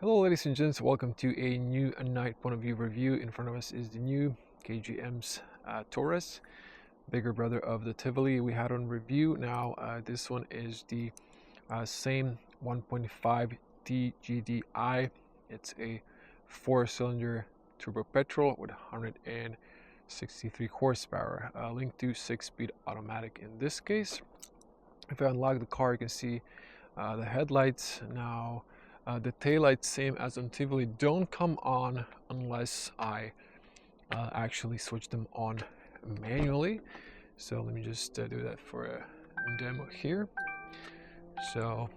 Hello ladies and gents, welcome to a new Night POV review. In front of us is the new KGM's Torres, bigger brother of the Tivoli we had on review. Now this one is the same 1.5 TGD-i. It's a 4-cylinder turbo petrol with 163 horsepower, linked to 6-speed automatic in this case. If I unlock the car, you can see the headlights. Now the taillights, same as on Tivoli, don't come on unless I actually switch them on manually. So let me just do that for a demo here. So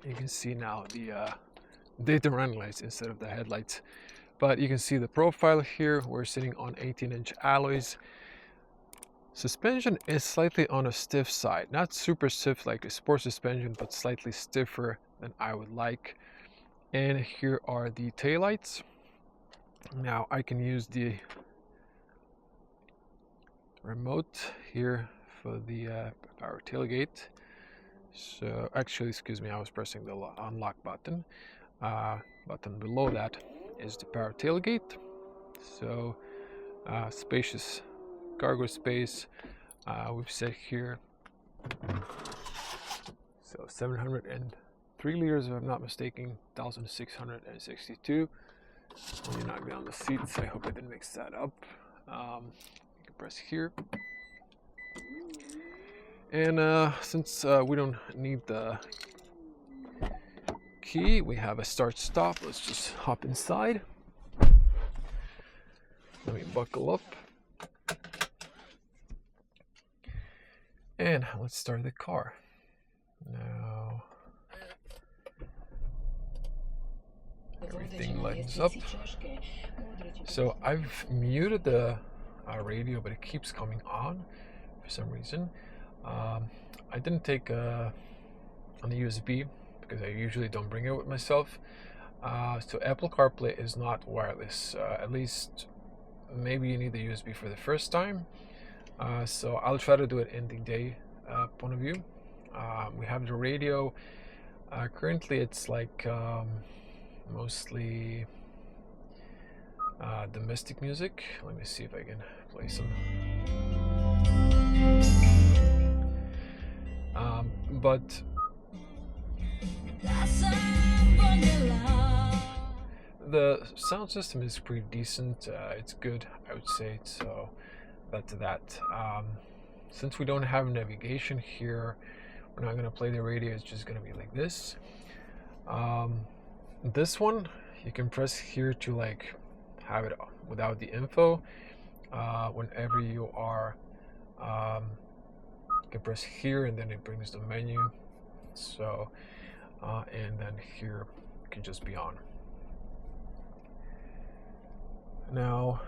you can see now the daytime running lights instead of the headlights. But you can see the profile here. We're sitting on 18-inch alloys. Suspension is slightly on a stiff side, not super stiff like a sport suspension, but slightly stiffer than I would like. And here are the taillights. Now I can use the remote here for the power tailgate. So actually, excuse me, I was pressing the unlock button. Button below that is the power tailgate. So spacious cargo space. We've set here, so 703 liters if I'm not mistaken, 1,662. When you knock down the seats, I hope I didn't mix that up. You can press here, and since we don't need the key, we have a start stop. Let's just hop inside. Let me buckle up. And let's start the car. Now everything lightens up. So I've muted the radio, but it keeps coming on for some reason. I didn't take on the USB because I usually don't bring it with myself. So Apple CarPlay is not wireless. At least maybe you need the USB for the first time. So I'll try to do it in the day point of view. We have the radio. Currently it's like mostly domestic music. Let me see if I can play some. But the sound system is pretty decent. It's good, I would say. So that's that. Since we don't have navigation here, we're not going to play the radio. It's just going to be like this. This one, you can press here to like have it without the info. Whenever you are, you can press here and then it brings the menu. So, and then here it can just be on. Now,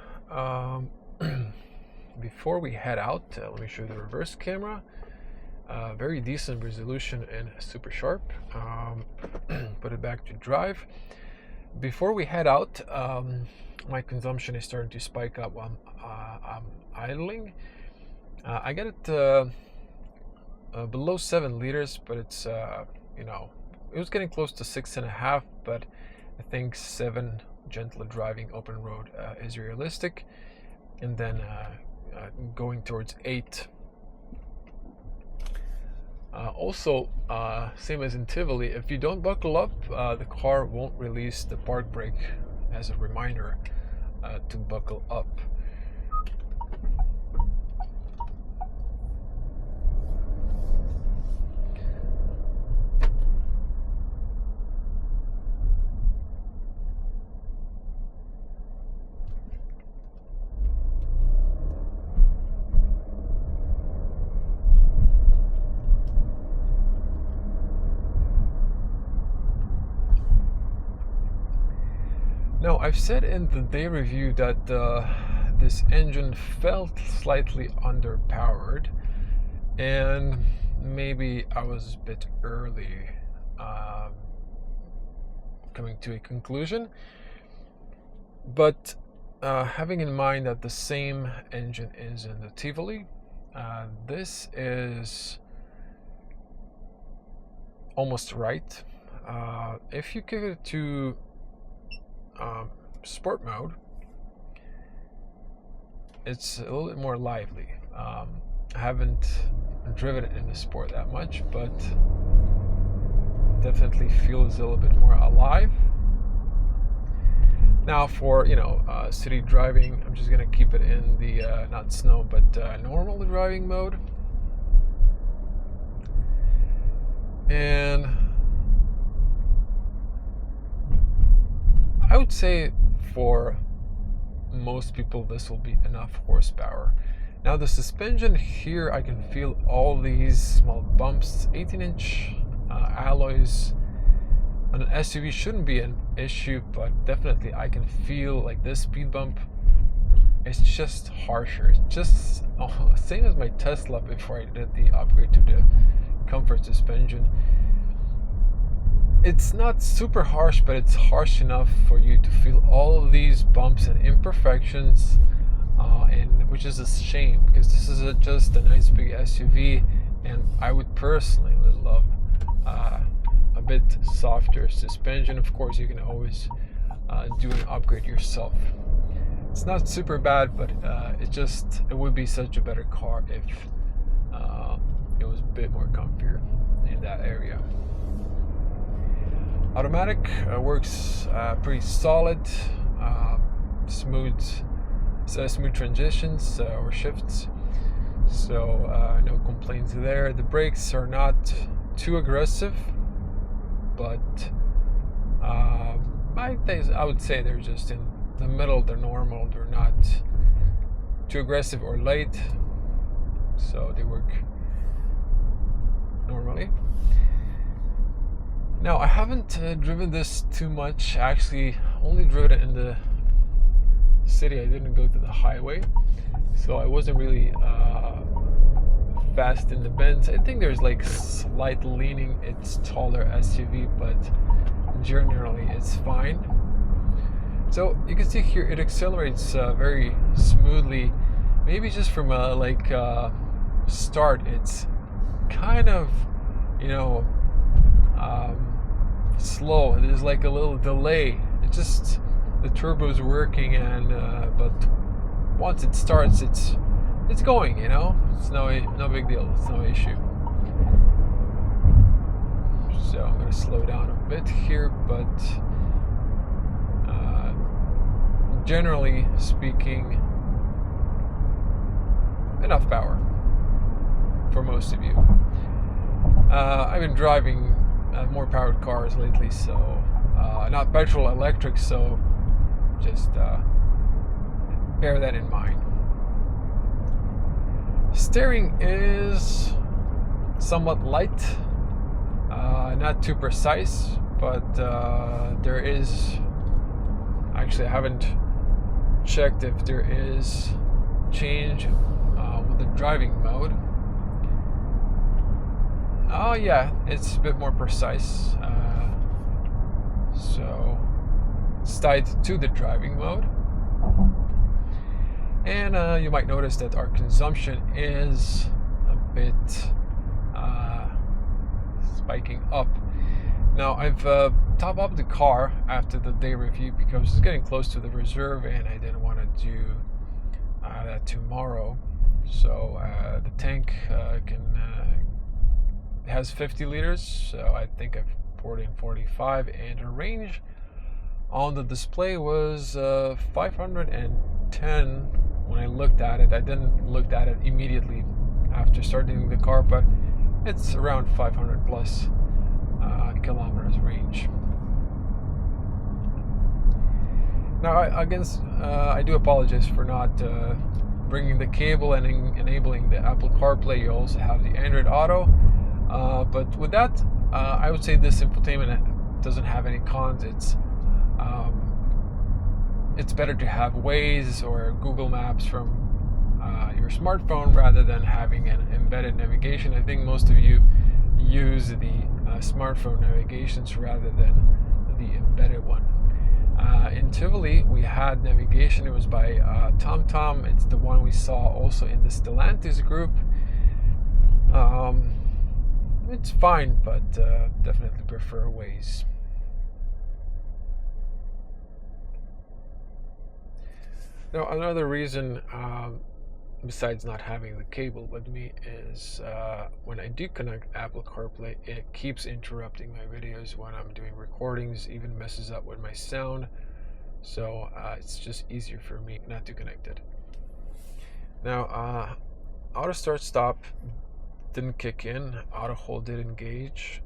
before we head out, let me show you the reverse camera. Very decent resolution and super sharp. Put it back to drive. Before we head out, my consumption is starting to spike up while I'm idling. I get it below 7 liters, but it's it was getting close to 6.5, but I think 7 gentler driving open road is realistic, and then going towards 8. Also, same as in Tivoli, if you don't buckle up, the car won't release the park brake as a reminder to buckle up. Now, I've said in the day review that this engine felt slightly underpowered, and maybe I was a bit early coming to a conclusion. But having in mind that the same engine is in the Tivoli, this is almost right. if you give it to sport mode, it's a little bit more lively. I haven't driven it in the sport that much, but definitely feels a little bit more alive. Now for, city driving, I'm just gonna keep it in the not snow but normal driving mode. And I would say for most people this will be enough horsepower. Now the suspension here, I can feel all these small bumps. 18-inch alloys on an SUV shouldn't be an issue, but definitely I can feel like this speed bump. It's just harsher. It's just same as my Tesla before I did the upgrade to the comfort suspension. It's not super harsh, but it's harsh enough for you to feel all of these bumps and imperfections, and which is a shame, because this is just a nice big SUV, and I would personally love a bit softer suspension. Of course, you can always do an upgrade yourself. It's not super bad, but it would be such a better car if it was a bit more comfier in that area. Automatic works pretty solid, smooth transitions or shifts, so no complaints there. The brakes are not too aggressive, but I would say they're just in the middle. They're normal. They're not too aggressive or late, so they work normally. Now, I haven't driven this too much. Actually, only driven it in the city. I didn't go to the highway, so I wasn't really fast in the bends. I think there's like slight leaning. It's taller SUV, but generally it's fine. So you can see here it accelerates very smoothly. Maybe just from a start, it's kind of slow. There's like a little delay. It's just the turbo's working, and but once it starts, it's going. It's no big deal. It's no issue. So I'm going to slow down a bit here, but generally speaking, enough power for most of you. I've been driving more powered cars lately, so not petrol, electric, so just bear that in mind. Steering is somewhat light, not too precise, but there is, actually I haven't checked if there is change with the driving mode. Oh yeah, it's a bit more precise, so it's tied to the driving mode. And you might notice that our consumption is a bit spiking up. Now I've topped up the car after the day review because it's getting close to the reserve, and I didn't want to do that tomorrow. So the tank has 50 liters, so I think I've poured in 45, and the range on the display was 510 when I looked at it. I didn't look at it immediately after starting the car, but it's around 500 plus kilometers range. Now I do apologize for not bringing the cable and enabling the Apple CarPlay. You also have the Android Auto, but with that I would say this infotainment doesn't have any cons. It's better to have Waze or Google Maps from your smartphone rather than having an embedded navigation. I think most of you use the smartphone navigations rather than the embedded one. In Tivoli, we had navigation. It was by TomTom. It's the one we saw also in the Stellantis group. It's fine, but definitely prefer ways. Now, another reason besides not having the cable with me is when I do connect Apple CarPlay, it keeps interrupting my videos when I'm doing recordings, even messes up with my sound. So it's just easier for me not to connect it. Now, auto start stop didn't kick in, auto hold did engage,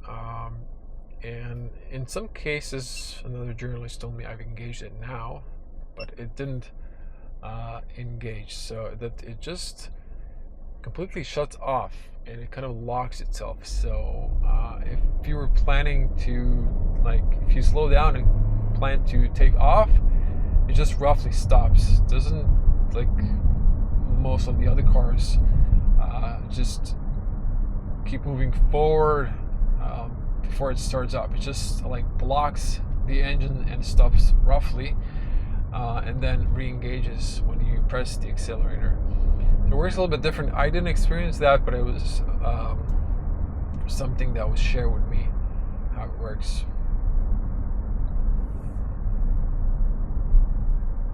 and in some cases, another journalist told me I've engaged it now, but it didn't engage, so that it just completely shuts off and it kind of locks itself. So if you were planning to, like, if you slow down and plan to take off, it just roughly stops. It doesn't, like most of the other cars, just keep moving forward before it starts up. It just like blocks the engine and stops roughly, and then re-engages when you press the accelerator. So it works a little bit different. I didn't experience that, but it was something that was shared with me, how it works.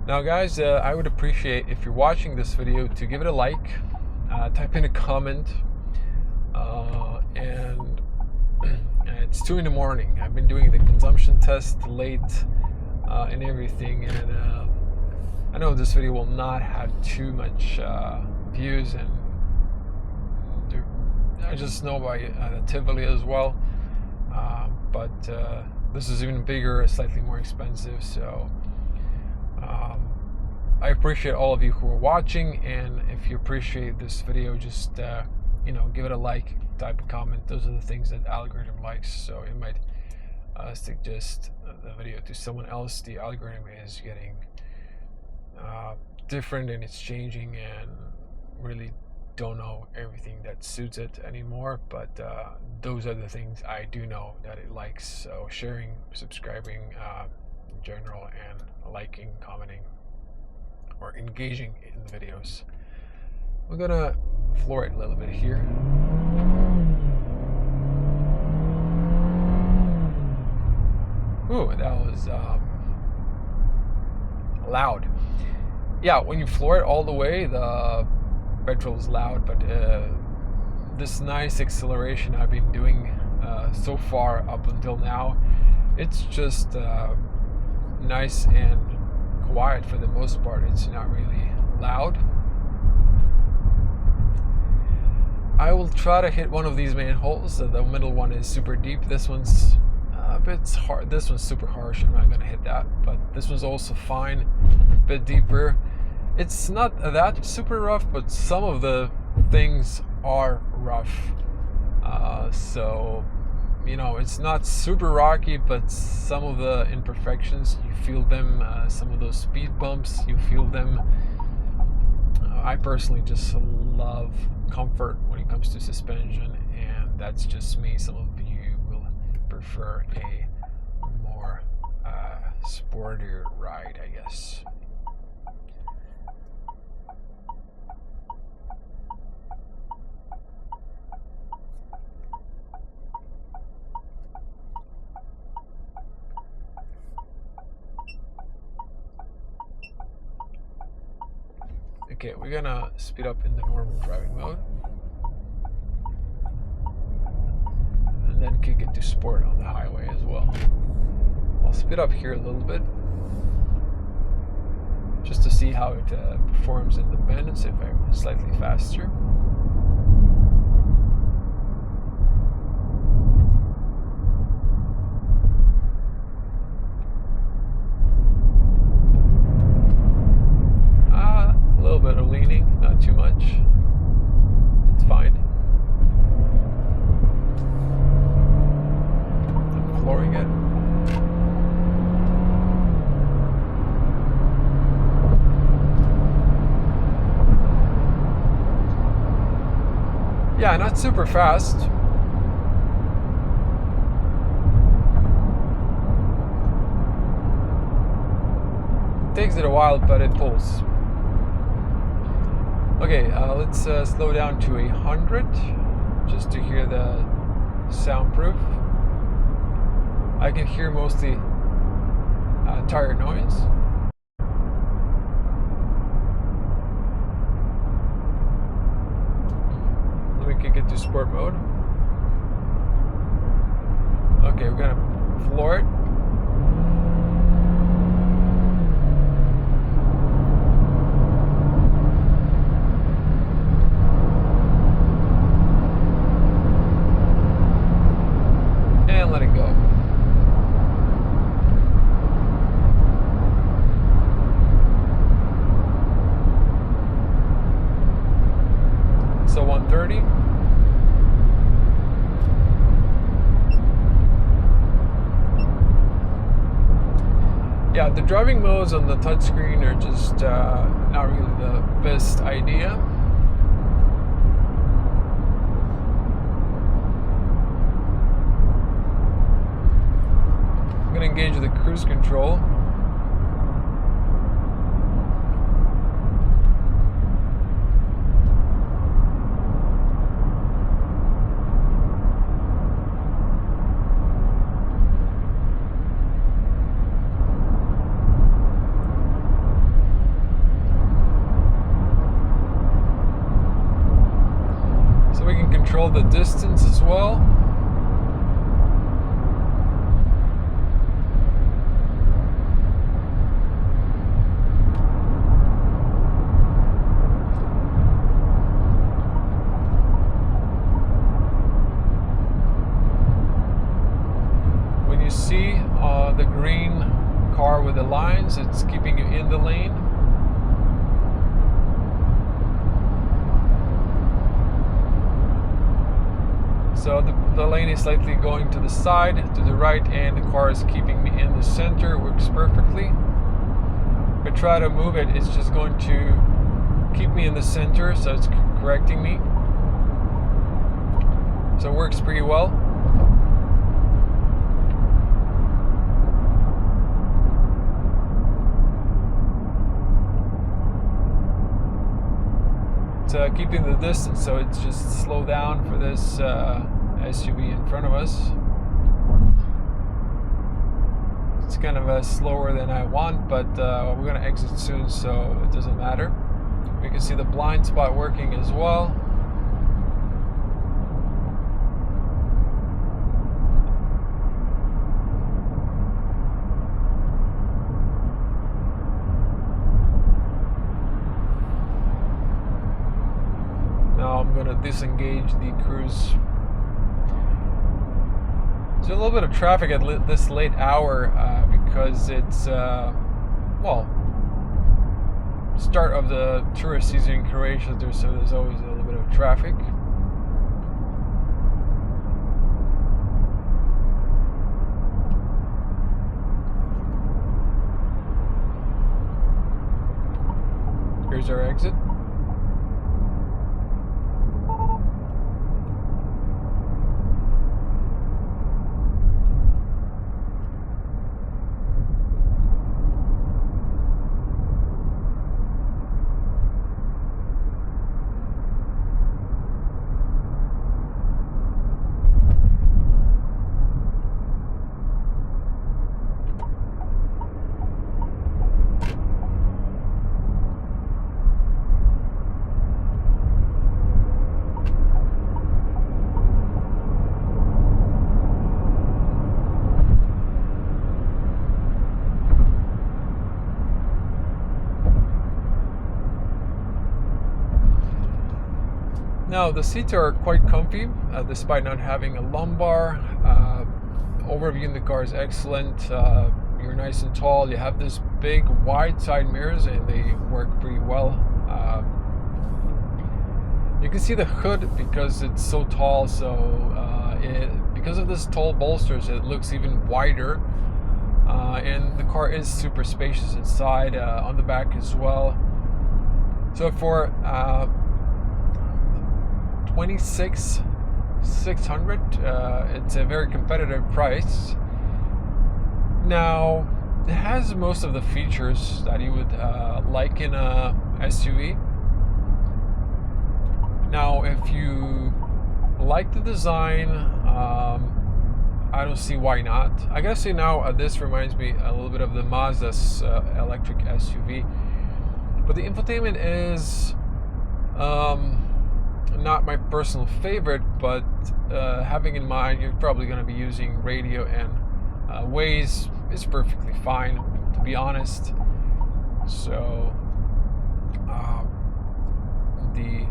Now guys, I would appreciate if you're watching this video to give it a like, type in a comment, and it's 2 in the morning. I've been doing the consumption test late and everything, and I know this video will not have too much views, and I just know by the Tivoli as well, but this is even bigger, slightly more expensive, so I appreciate all of you who are watching, and if you appreciate this video, just give it a like, type a comment. Those are the things that algorithm likes, so it might suggest the video to someone else. The algorithm is getting different, and it's changing, and really don't know everything that suits it anymore, but those are the things I do know that it likes. So sharing, subscribing in general, and liking, commenting, or engaging in the videos. We're gonna floor it a little bit here. Ooh, that was loud. Yeah, when you floor it all the way, the petrol is loud, but this nice acceleration I've been doing so far up until now, it's just nice and quiet for the most part. It's not really loud. I will try to hit one of these manholes. The middle one is super deep. This one's a bit hard. This one's super harsh. I'm not gonna hit that, but this one's also fine, a bit deeper. It's not that super rough, but some of the things are rough. So it's not super rocky, but some of the imperfections, you feel them. Some of those speed bumps, you feel them. I personally just love comfort when it comes to suspension, and that's just me. Some of you will prefer a more sportier ride, I guess. Okay, we're gonna speed up in the normal driving mode, and then kick it to sport on the highway as well. I'll speed up here a little bit, just to see how it performs in the bends if I'm slightly faster. A little bit of leaning, not too much. It's fine. I'm flooring it. Yeah, not super fast. It takes it a while, but it pulls. Okay, let's slow down to 100, just to hear the soundproof. I can hear mostly tire noise. Let me kick it to sport mode. Okay, we're gonna floor it. And let it go. So 130. Yeah, the driving modes on the touchscreen are just not really the best idea. I'm going to engage the cruise control. Control the distance as well. When you see the green car with the lines, it's keeping you in the lane. So the lane is slightly going to the side, to the right, and the car is keeping me in the center. It works perfectly. If I try to move it, it's just going to keep me in the center, so it's correcting me. So it works pretty well. It's keeping the distance, so it's just slow down for this SUV in front of us. It's kind of slower than I want, but we're going to exit soon, so it doesn't matter. We can see the blind spot working as well. Now I'm going to disengage the cruise. There's a little bit of traffic at this late hour because it's, well, start of the tourist season in Croatia, so there's always a little bit of traffic. Here's our exit. Now the seats are quite comfy despite not having a lumbar. Overview in the car is excellent. You're nice and tall. You have this big wide side mirrors and they work pretty well. You can see the hood because it's so tall, so because of this tall bolsters it looks even wider. And the car is super spacious inside, on the back as well. So for $26,600, it's a very competitive price. Now it has most of the features that you would like in a SUV. Now if you like the design, I don't see why not. I gotta say now, this reminds me a little bit of the Mazda's electric SUV, but the infotainment is not my personal favorite, but having in mind you're probably going to be using radio and Waze is perfectly fine, to be honest. So the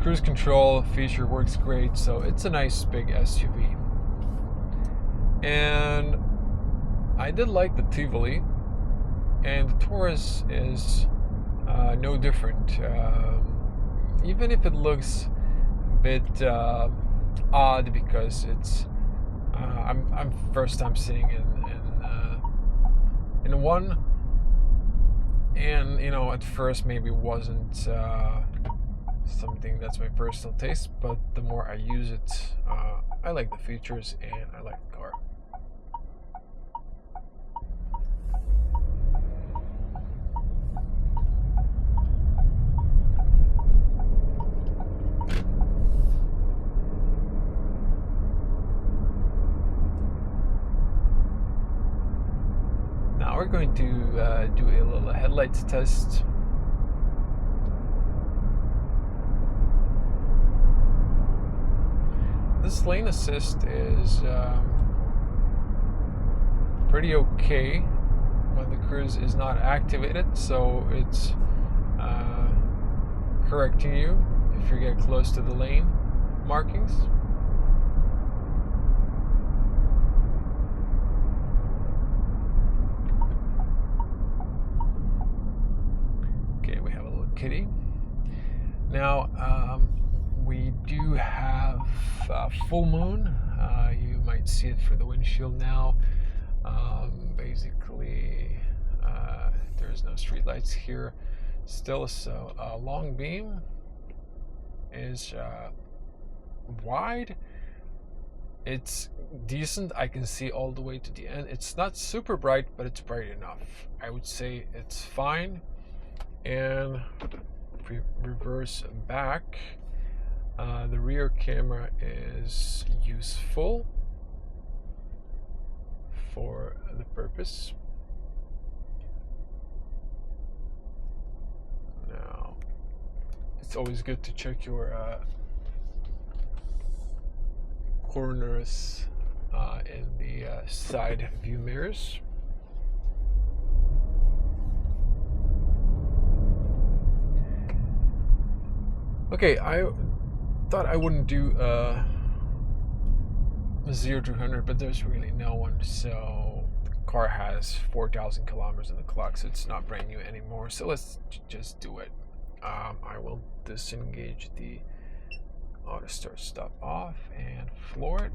cruise control feature works great, so it's a nice big SUV. And I did like the Tivoli, and the Taurus is no different. Even if it looks a bit odd because it's I'm first time sitting in one, and you know, at first maybe it wasn't something that's my personal taste, but the more I use it, I like the features and I like the car. Now we're going to do a little headlights test. This lane assist is pretty okay when the cruise is not activated, so it's correcting you if you get close to the lane markings. Okay, we have a little kitty. Now, we do have full moon. You might see it through the windshield now. Basically, there's no street lights here still, so long beam is wide. It's decent. I can see all the way to the end. It's not super bright, but it's bright enough. I would say it's fine. And if we reverse back, the rear camera is useful for the purpose. Now, it's always good to check your corners in the side view mirrors. Okay, I thought I wouldn't do 0 to 100, but there's really no one. So the car has 4,000 kilometers on the clock, so it's not brand new anymore. So let's just do it. I will disengage the auto start stop off and floor it.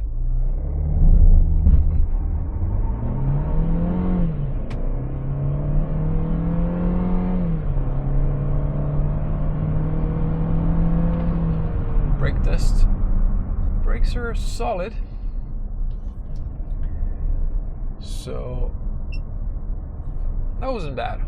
Brake test. Brakes are solid, so that wasn't bad.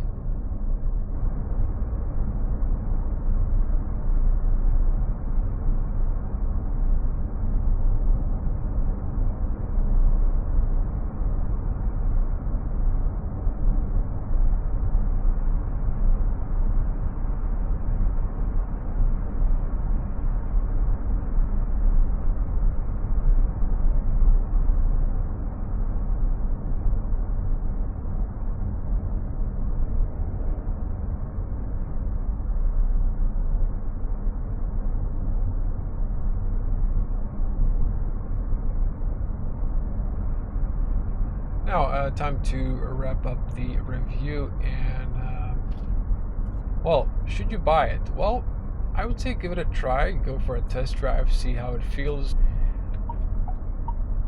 Now, time to wrap up the review. And well, should you buy it? Well, I would say give it a try, go for a test drive, see how it feels.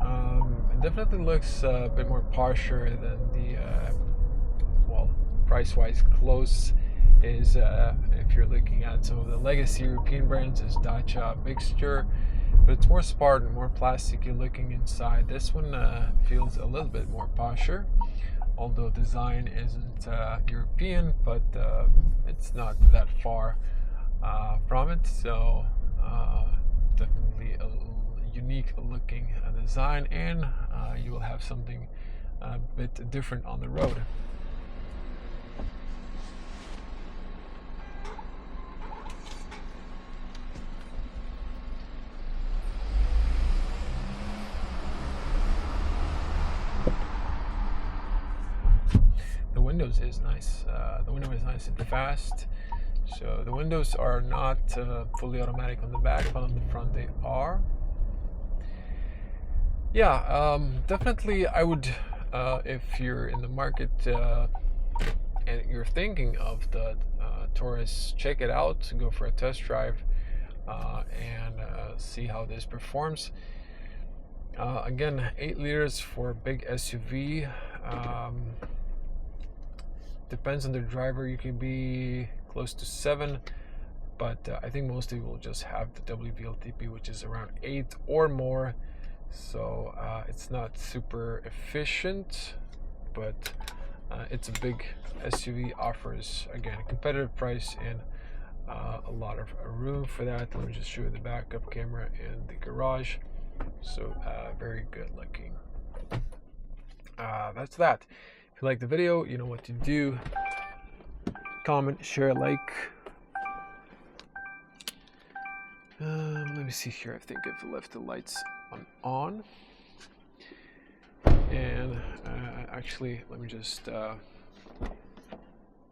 It definitely looks a bit more posher than the well, price-wise close is if you're looking at some of the legacy European brands, is Dacia Mixture, but it's more Spartan, more plasticky looking inside. This one feels a little bit more posher, although design isn't European, but it's not that far from it, so definitely unique looking design, and you will have something a bit different on the road. The windows is nice. The window is nice and fast. So the windows are not fully automatic on the back, but on the front they are. Yeah, definitely I would, if you're in the market and you're thinking of the Torres, check it out, go for a test drive and see how this performs. Again, 8 liters for a big SUV. Depends on the driver, you can be close to 7, but I think mostly we'll just have the WVLTP, which is around 8 or more. So it's not super efficient, but it's a big SUV, offers again a competitive price and a lot of room for that. Let me just show you the backup camera and the garage. So very good looking. That's that. If you like the video, you know what to do. Comment, share, like. Let me see here. I think I've left the lights on. And actually, let me just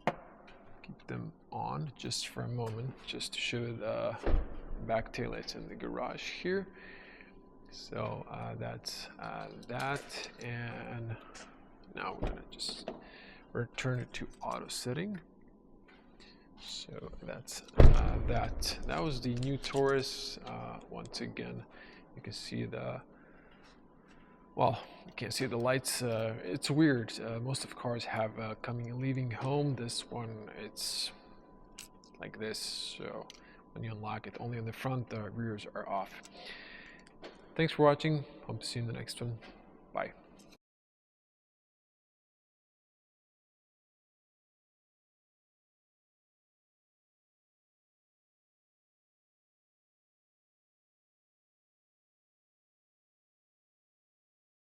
keep them on just for a moment, just to show the back taillights in the garage here. So that's that, and now we're gonna just return it to auto setting. So that's that. That was the new Torres. Once again, you can see the, well, you can't see the lights. It's weird. Most of cars have coming and leaving home. This one, it's like this. So when you unlock it, only on the front, the rears are off. Thanks for watching. Hope to see you in the next one. Bye.